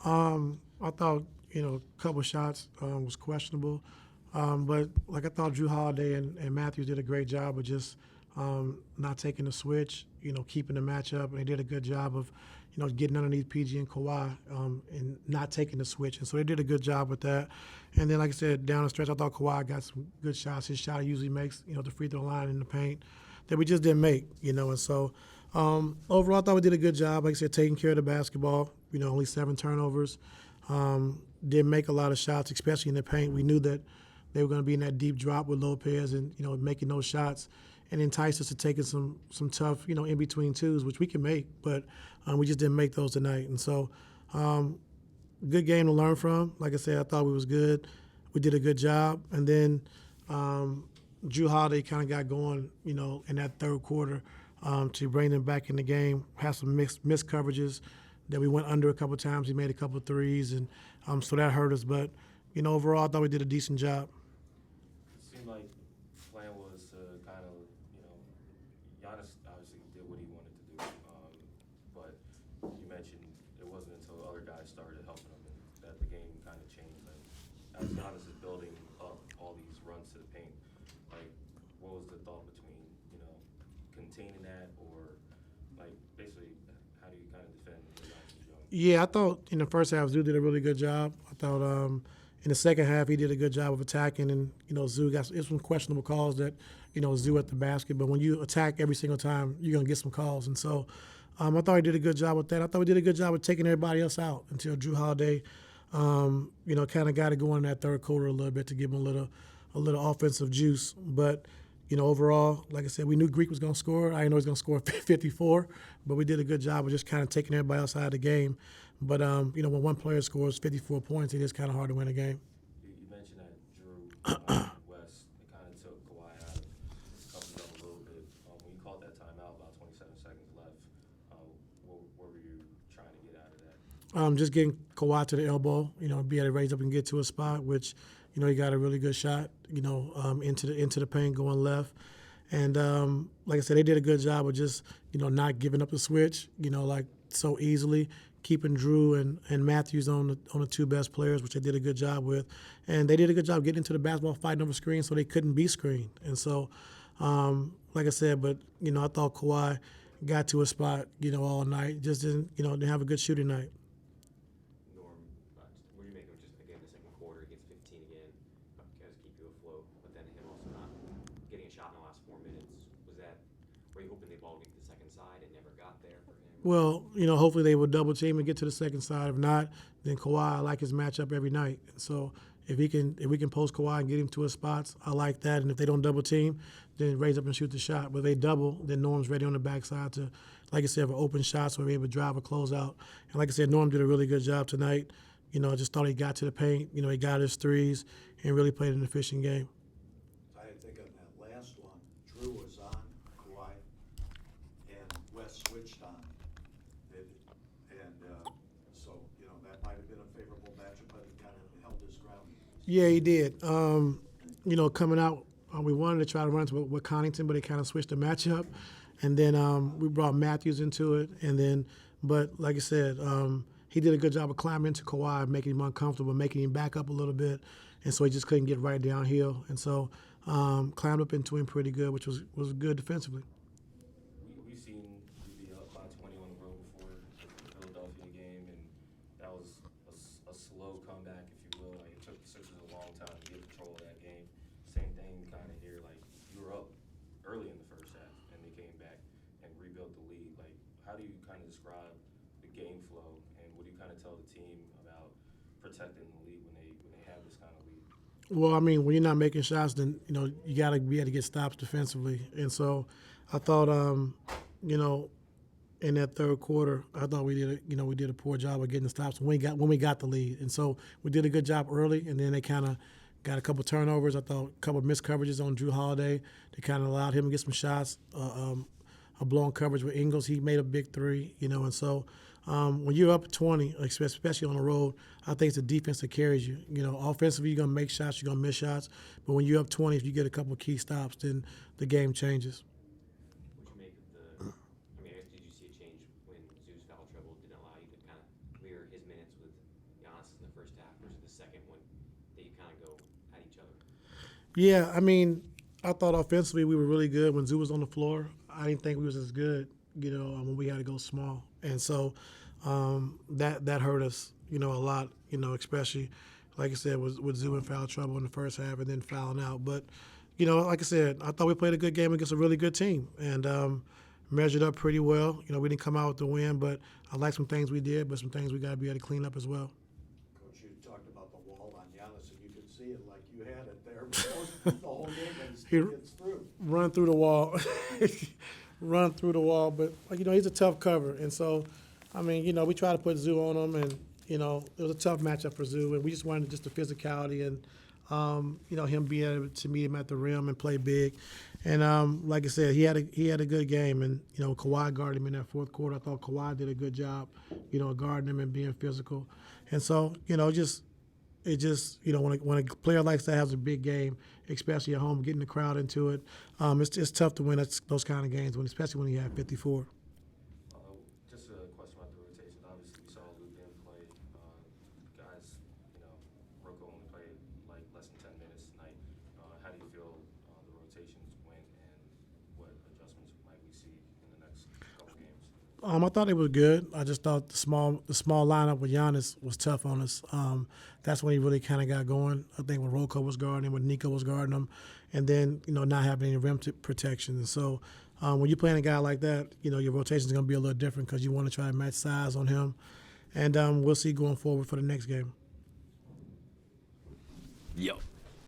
I thought, a couple shots was questionable. But like I thought Drew Holiday and Matthews did a great job of just not taking the switch, keeping the matchup. And they did a good job of, getting underneath PG and Kawhi and not taking the switch. And so they did a good job with that. And then, like I said, down the stretch, I thought Kawhi got some good shots. His shot he usually makes, the free throw line in the paint that we just didn't make, And so overall, I thought we did a good job. Like I said, taking care of the basketball. Only 7 turnovers. Didn't make a lot of shots, especially in the paint. We knew that they were going to be in that deep drop with Lopez and, making those shots and entice us to taking some tough, in between twos, which we can make, but we just didn't make those tonight. And so, good game to learn from. Like I said, I thought we was good. We did a good job. And then Drew Holiday kind of got going, in that third quarter to bring them back in the game. Had some missed coverages that we went under a couple of times. He made a couple of threes, and so that hurt us. But, overall, I thought we did a decent job. It seemed like the plan was to kind of, Giannis obviously did what he wanted to do, but you mentioned it wasn't until other guys started helping him that the game kind of changed. Like, as Giannis is building up all these runs to the paint, like, what was the thought between, containing that or, like, basically, how do you kind of defend what Giannis is doing? Yeah, I thought in the first half Zoo did a really good job. I thought in the second half he did a good job of attacking, and Zoo got some questionable calls that Zoo at the basket. But when you attack every single time, you're gonna get some calls, and so I thought he did a good job with that. I thought we did a good job of taking everybody else out until Drew Holiday, kind of got it going in that third quarter a little bit to give him a little offensive juice, but. Overall, like I said, we knew Greek was going to score. I didn't know he was going to score 54, but we did a good job of just kind of taking everybody else out of the game. But, when one player scores 54 points, it is kind of hard to win a game. You mentioned that Drew and West, they kind of took Kawhi out of covered up a little bit. When you called that timeout, about 27 seconds left, what were you trying to get out of that? Just getting Kawhi to the elbow, be able to raise up and get to a spot, which, he got a really good shot, into the paint going left. And like I said, they did a good job of just, not giving up the switch, like so easily, keeping Drew and Matthews on the 2 best players, which they did a good job with. And they did a good job getting into the basketball, fighting over screens so they couldn't be screened. And so, like I said, but, I thought Kawhi got to a spot, all night, just didn't have a good shooting night. Norm, what do you make of just again the second quarter? He gets 15 again, guys keep you afloat, but then him also not getting a shot in the last 4 minutes. Was that were you hoping the ball would get to the second side? It never got there for him. Well, hopefully they will double team and get to the second side. If not, then Kawhi, I like his matchup every night. So if we can post Kawhi and get him to his spots, I like that. And if they don't double team, then raise up and shoot the shot. But if they double, then Norm's ready on the backside to, like I said, for open shots where we're able to drive a closeout. And like I said, Norm did a really good job tonight. I just thought he got to the paint. He got his threes and really played an efficient game. I think on that last one, Drew was on Kawhi and West switched on. So, that might have been a favorable matchup, but he kind of held his ground. Yeah, he did. Coming out, we wanted to try to run with Connington, but he kind of switched the matchup. And then we brought Matthews into it. And then, but like I said, he did a good job of climbing into Kawhi, making him uncomfortable, making him back up a little bit. And so he just couldn't get right downhill. And so climbed up into him pretty good, which was good defensively. We've seen you be up by 20 on the road before the Philadelphia game, and that was a slow comeback, if you will. Like, it took the Sixers a long time to get control of that game. Same thing kind of here. Like, you were up early in the first half, and they came back and rebuilt the lead. Like, how do you kind of describe the game flow, and what do you kind of tell the team about protecting the lead when they have this kind of lead? Well, I mean, when you're not making shots, then you got to be able to get stops defensively. And so, I thought, in that third quarter, I thought we did a poor job of getting the stops when we got the lead. And so we did a good job early, and then they kind of got a couple turnovers. I thought a couple of missed coverages on Drew Holiday. They kind of allowed him to get some shots. A blown coverage with Ingles, he made a big three. And so. When you're up 20, especially on the road, I think it's the defense that carries you. Offensively, you're going to make shots, you're going to miss shots. But when you're up 20, if you get a couple of key stops, then the game changes. What you make of the? I mean, I guess did you see a change when Zoo's foul trouble didn't allow you to kind of clear his minutes with responses in the first half versus the second one that you kind of go at each other? Yeah, I mean, I thought offensively we were really good when Zoo was on the floor. I didn't think we was as good, when we had to go small, and so that hurt us, a lot, especially like I said, with Zoo in foul trouble in the first half and then fouling out. But like I said, I thought we played a good game against a really good team and measured up pretty well. We didn't come out with the win, but I like some things we did, but some things we got to be able to clean up as well. Coach, you talked about the wall on Giannis, and you could see it like you had it there most the whole game, and he still gets through. Run through the wall, run through the wall. But he's a tough cover, and so I mean, we try to put Zoo on him, and it was a tough matchup for Zoo, and we just wanted just the physicality and him being able to meet him at the rim and play big. And like I said, he had a good game, and Kawhi guarded him in that fourth quarter. I thought Kawhi did a good job, guarding him and being physical. And so when a player likes to have a big game, especially at home, getting the crowd into it, it's tough to win those kind of games, especially when you have 54. Just a question about the rotation. Obviously, we saw Lou didn't play. Guys, Rocco only played like less than 10 minutes tonight. How do you feel the rotations went, and what adjustments might we see in the next couple games? I thought it was good. I just thought the small lineup with Giannis was tough on us. That's when he really kind of got going. I think when Rocco was guarding him, when Nico was guarding him, and then not having any rim protection. And so when you're playing a guy like that, your rotation is going to be a little different because you want to try to match size on him. And we'll see going forward for the next game. Yo.